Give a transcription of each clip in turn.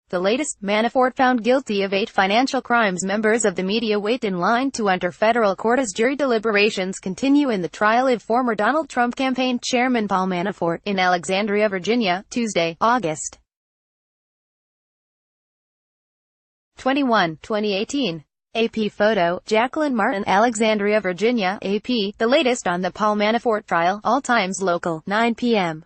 The latest, Manafort found guilty of 8 financial crimes. Members of the media wait in line to enter federal court as jury deliberations continue in the trial of former Donald Trump campaign chairman Paul Manafort, in Alexandria, Virginia, Tuesday, August 21, 2018. AP photo, Jacqueline Martin, Alexandria, Virginia, AP, the latest on the Paul Manafort trial, all times local, 9 p.m.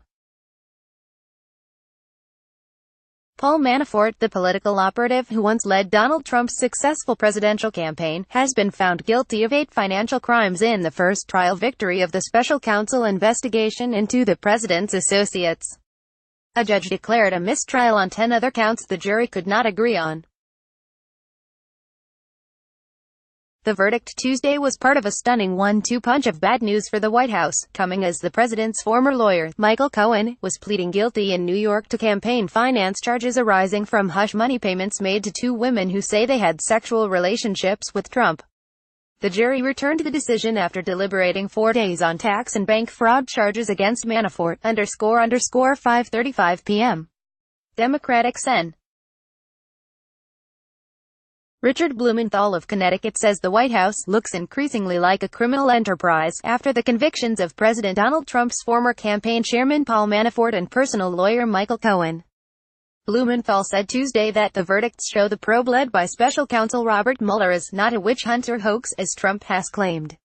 Paul Manafort, the political operative who once led Donald Trump's successful presidential campaign, has been found guilty of 8 financial crimes in the first trial victory of the special counsel investigation into the president's associates. A judge declared a mistrial on 10 other counts the jury could not agree on. The verdict Tuesday was part of a stunning 1-2 punch of bad news for the White House, coming as the president's former lawyer, Michael Cohen, was pleading guilty in New York to campaign finance charges arising from hush money payments made to 2 women who say they had sexual relationships with Trump. The jury returned the decision after deliberating 4 days on tax and bank fraud charges against Manafort, _ 5:35 p.m. Democratic Sen. Richard Blumenthal of Connecticut says the White House looks increasingly like a criminal enterprise after the convictions of President Donald Trump's former campaign chairman Paul Manafort and personal lawyer Michael Cohen. Blumenthal said Tuesday that the verdicts show the probe led by special counsel Robert Mueller is not a witch hunt or hoax, as Trump has claimed.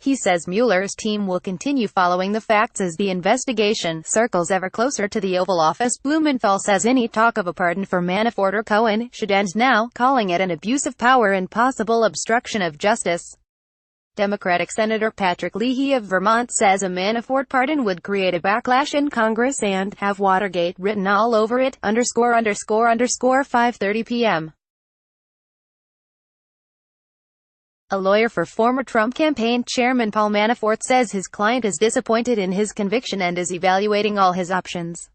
He says Mueller's team will continue following the facts as the investigation circles ever closer to the Oval Office. Blumenthal says any talk of a pardon for Manafort or Cohen should end now, calling it an abuse of power and possible obstruction of justice. Democratic Senator Patrick Leahy of Vermont says a Manafort pardon would create a backlash in Congress and have Watergate written all over it, _ 5:30 p.m. A lawyer for former Trump campaign chairman Paul Manafort says his client is disappointed in his conviction and is evaluating all his options.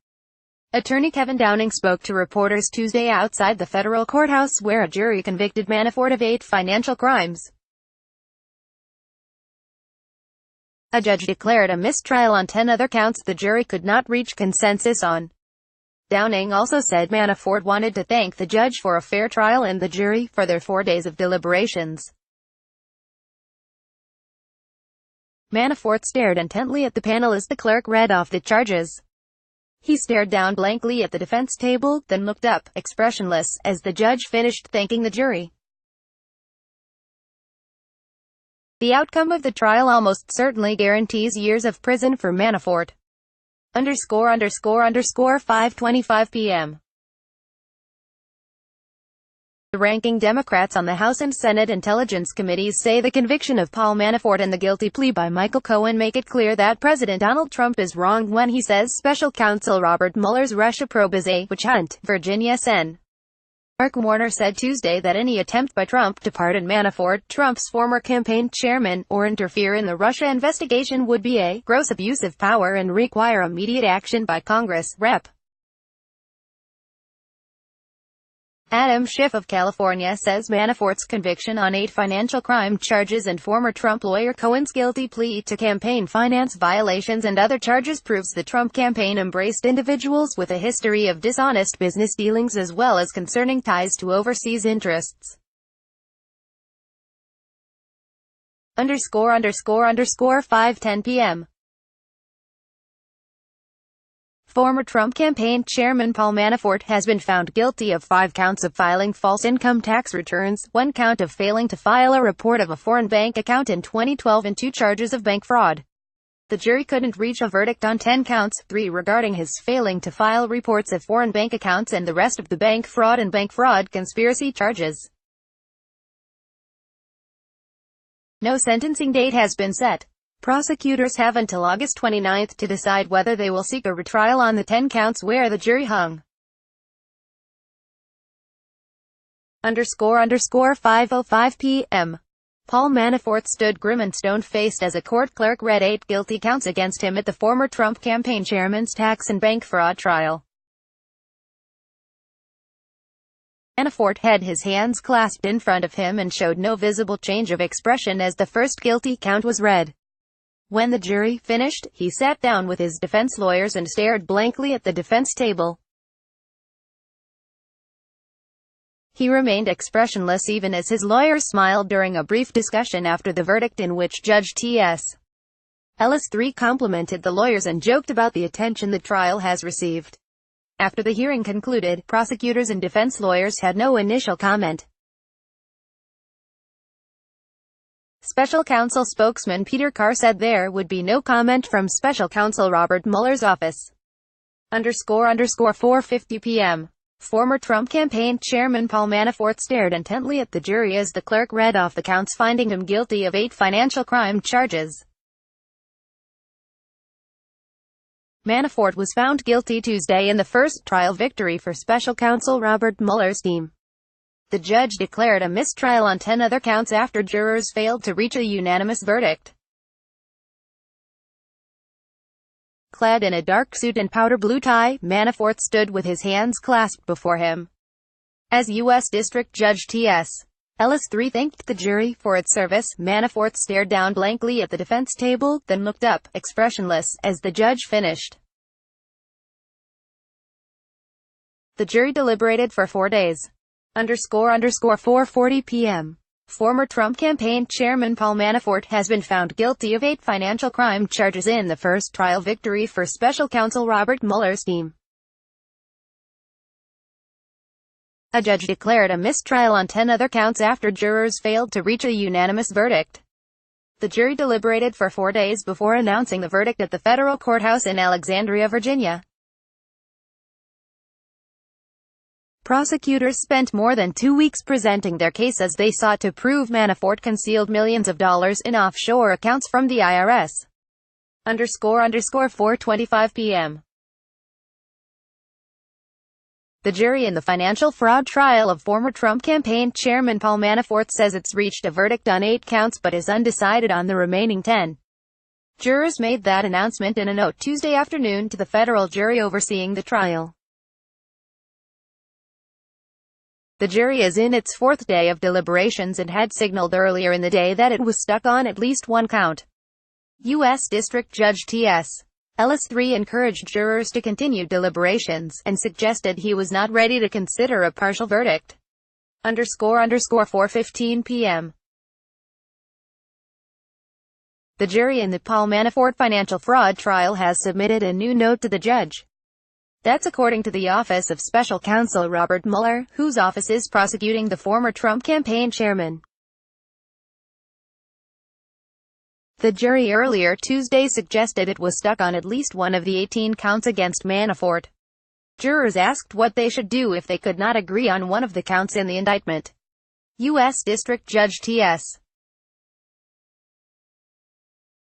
Attorney Kevin Downing spoke to reporters Tuesday outside the federal courthouse where a jury convicted Manafort of 8 financial crimes. A judge declared a mistrial on 10 other counts the jury could not reach consensus on. Downing also said Manafort wanted to thank the judge for a fair trial and the jury for their 4 days of deliberations. Manafort stared intently at the panel as the clerk read off the charges. He stared down blankly at the defense table, then looked up, expressionless, as the judge finished thanking the jury. The outcome of the trial almost certainly guarantees years of prison for Manafort. _ 5:25 p.m. The ranking Democrats on the House and Senate Intelligence Committees say the conviction of Paul Manafort and the guilty plea by Michael Cohen make it clear that President Donald Trump is wrong when he says special counsel Robert Mueller's Russia probe is a witch hunt. Virginia Sen. Mark Warner said Tuesday that any attempt by Trump to pardon Manafort, Trump's former campaign chairman, or interfere in the Russia investigation would be a gross abuse of power and require immediate action by Congress. Rep. Adam Schiff of California says Manafort's conviction on 8 financial crime charges and former Trump lawyer Cohen's guilty plea to campaign finance violations and other charges proves the Trump campaign embraced individuals with a history of dishonest business dealings as well as concerning ties to overseas interests. _ 5:10 p.m. Former Trump campaign chairman Paul Manafort has been found guilty of 5 counts of filing false income tax returns, 1 count of failing to file a report of a foreign bank account in 2012 and 2 charges of bank fraud. The jury couldn't reach a verdict on 10 counts, 3 regarding his failing to file reports of foreign bank accounts and the rest of the bank fraud and bank fraud conspiracy charges. No sentencing date has been set. Prosecutors have until August 29 to decide whether they will seek a retrial on the 10 counts where the jury hung. _ 5:05 p.m. Paul Manafort stood grim and stone-faced as a court clerk read 8 guilty counts against him at the former Trump campaign chairman's tax and bank fraud trial. Manafort had his hands clasped in front of him and showed no visible change of expression as the first guilty count was read. When the jury finished, he sat down with his defense lawyers and stared blankly at the defense table. He remained expressionless even as his lawyers smiled during a brief discussion after the verdict in which Judge T.S. Ellis III complimented the lawyers and joked about the attention the trial has received. After the hearing concluded, prosecutors and defense lawyers had no initial comment. Special counsel spokesman Peter Carr said there would be no comment from special counsel Robert Mueller's office. __4:50 p.m. Former Trump campaign chairman Paul Manafort stared intently at the jury as the clerk read off the counts finding him guilty of 8 financial crime charges. Manafort was found guilty Tuesday in the first trial victory for special counsel Robert Mueller's team. The judge declared a mistrial on 10 other counts after jurors failed to reach a unanimous verdict. Clad in a dark suit and powder blue tie, Manafort stood with his hands clasped before him. As U.S. District Judge T.S. Ellis III thanked the jury for its service, Manafort stared down blankly at the defense table, then looked up, expressionless, as the judge finished. The jury deliberated for 4 days. __4:40 p.m. Former Trump campaign chairman Paul Manafort has been found guilty of 8 financial crime charges in the first trial victory for special counsel Robert Mueller's team. A judge declared a mistrial on 10 other counts after jurors failed to reach a unanimous verdict. The jury deliberated for 4 days before announcing the verdict at the federal courthouse in Alexandria, Virginia. Prosecutors spent more than 2 weeks presenting their case as they sought to prove Manafort concealed millions of dollars in offshore accounts from the IRS. __4:25 p.m. The jury in the financial fraud trial of former Trump campaign chairman Paul Manafort says it's reached a verdict on 8 counts but is undecided on the remaining 10. Jurors made that announcement in a note Tuesday afternoon to the federal jury overseeing the trial. The jury is in its 4th day of deliberations and had signaled earlier in the day that it was stuck on at least one count. U.S. District Judge T.S. Ellis III encouraged jurors to continue deliberations, and suggested he was not ready to consider a partial verdict. __4:15 p.m. The jury in the Paul Manafort financial fraud trial has submitted a new note to the judge. That's according to the Office of Special Counsel Robert Mueller, whose office is prosecuting the former Trump campaign chairman. The jury earlier Tuesday suggested it was stuck on at least one of the 18 counts against Manafort. Jurors asked what they should do if they could not agree on one of the counts in the indictment. U.S. District Judge T.S.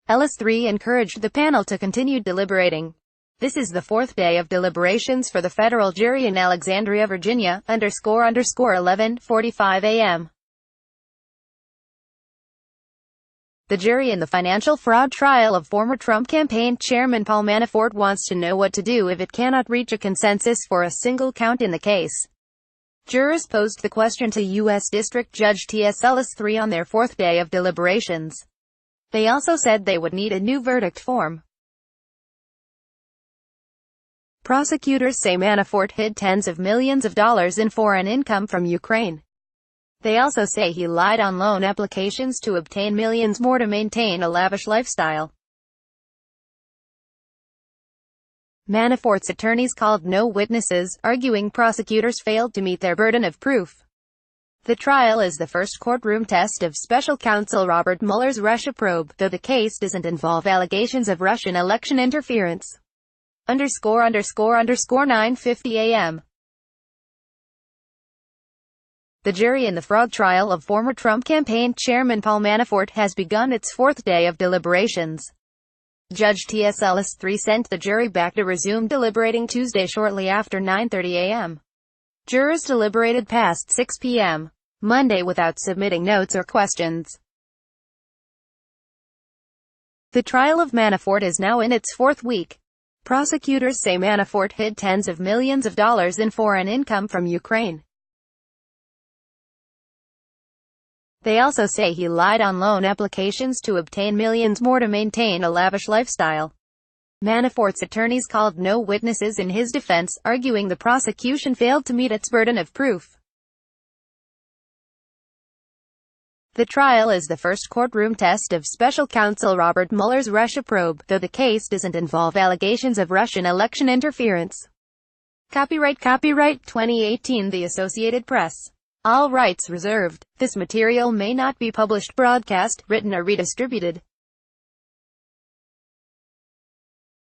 Ellis III encouraged the panel to continue deliberating. This is the 4th day of deliberations for the federal jury in Alexandria, Virginia, __11:45 a.m. The jury in the financial fraud trial of former Trump campaign chairman Paul Manafort wants to know what to do if it cannot reach a consensus for a single count in the case. Jurors posed the question to U.S. District Judge T.S. Ellis III on their 4th day of deliberations. They also said they would need a new verdict form. Prosecutors say Manafort hid tens of millions of dollars in foreign income from Ukraine. They also say he lied on loan applications to obtain millions more to maintain a lavish lifestyle. Manafort's attorneys called no witnesses, arguing prosecutors failed to meet their burden of proof. The trial is the first courtroom test of special counsel Robert Mueller's Russia probe, though the case doesn't involve allegations of Russian election interference. __9:50 a.m. The jury in the fraud trial of former Trump campaign chairman Paul Manafort has begun its 4th day of deliberations. Judge T.S. Ellis III sent the jury back to resume deliberating Tuesday shortly after 9:30 a.m. Jurors deliberated past 6 p.m. Monday without submitting notes or questions. The trial of Manafort is now in its 4th week. Prosecutors say Manafort hid tens of millions of dollars in foreign income from Ukraine. They also say he lied on loan applications to obtain millions more to maintain a lavish lifestyle. Manafort's attorneys called no witnesses in his defense, arguing the prosecution failed to meet its burden of proof. The trial is the first courtroom test of special counsel Robert Mueller's Russia probe, though the case doesn't involve allegations of Russian election interference. Copyright 2018 The Associated Press. All rights reserved. This material may not be published, broadcast, written or redistributed.